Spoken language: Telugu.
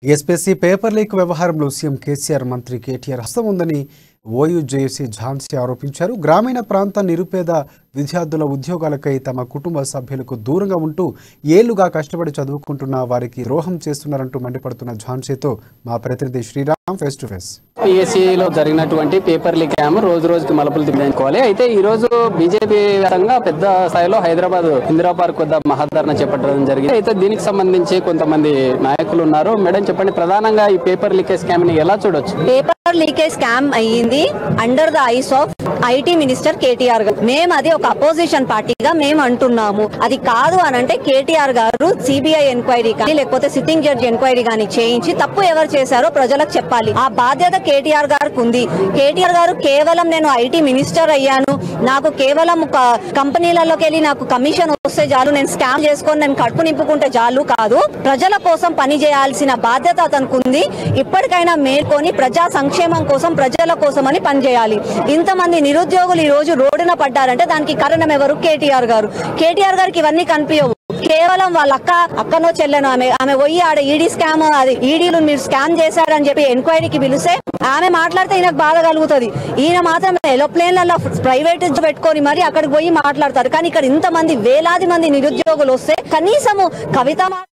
ఎస్పీసీ పేపర్ లీక్ వ్యవహారంలో సీఎం కేసీఆర్ మంత్రి కేటీఆర్ హస్తం ఉందని ఓయూజేఏసీ ఝాన్సీ ఆరోపించారు. గ్రామీణ ప్రాంత నిరుపేద విద్యార్థుల ఉద్యోగాలకై తమ కుటుంబ సభ్యులకు దూరంగా ఉంటూ ఏళ్లుగా కష్టపడి చదువుకుంటున్న వారికి ద్రోహం చేస్తున్నారంటూ మండిపడుతున్న ఝాన్సీతో మా ప్రతినిధి శ్రీరామ్ ఫేస్ టు ఫేస్. పిఎస్సీలో జరిగినటువంటి పేపర్ లీక్ రోజు రోజుకి మలుపులు తిప్పుకోవాలి. అయితే ఈ రోజు బీజేపీ వ్యాప్తంగా పెద్ద స్థాయిలో హైదరాబాద్ ఇందిరా పార్క్ వద్ద మహాధరణ చేపట్టడం జరిగింది. అయితే దీనికి సంబంధించి కొంతమంది నాయకులు ఉన్నారు. మేడం చెప్పండి, ప్రధానంగా ఈ పేపర్ లీకేజ్ స్కామ్ ని ఎలా చూడొచ్చు? పేపర్ లీకేజ్ స్కామ్ అయ్యింది under the eyes of IT minister KTR గారు. మేము అది ఒక అపోజిషన్ పార్టీగా మేము అంటున్నాము. అది కాదు అని అంటే కేటీఆర్ గారు సిబిఐ ఎంక్వైరీ కానీ లేకపోతే సిట్టింగ్ జడ్జి ఎంక్వైరీ కానీ చేయించి తప్పు ఎవరు చేశారో ప్రజలకు చెప్పాలి. ఆ బాధ్యత కేటీఆర్ గారికి ఉంది. కేటీఆర్ గారు కేవలం నేను ఐటీ మినిస్టర్ అయ్యాను, నాకు కేవలం కంపెనీలలోకి వెళ్ళి నాకు కమిషన్ వస్తే చాలు, నేను స్కామ్ చేసుకొని నేను కడుపు నింపుకుంటే చాలు కాదు. ప్రజల కోసం పని చేయాల్సిన బాధ్యత అతనికి ఉంది. ఇప్పటికైనా మేల్కొని ప్రజా సంక్షేమం కోసం ప్రజల కోసం అని పనిచేయాలి. ఇంతమంది నిరుద్యోగులు ఈ రోజు రోడ్డున పడ్డారంటే దానికి కారణం ఎవరు? కేటీఆర్ గారు. కేటీఆర్ గారికి ఇవన్నీ కనిపించవు. కేవలం వాళ్ళ అక్కనో చెల్లెనో ఆమె పోయి ఆడ ఈడీ స్కామ్, అది ఈడీలు మీరు స్కామ్ చేశారని చెప్పి ఎంక్వైరీకి పిలిస్తే ఆమె మాట్లాడితే ఈయనకు బాధ కలుగుతుంది. ఈయన మాత్రం ఏరోప్లేన్లలో ప్రైవేట్ పెట్టుకొని మరి అక్కడికి పోయి మాట్లాడతారు. కానీ ఇక్కడ ఇంతమంది వేలాది మంది నిరుద్యోగులు వస్తే కనీసము కవిత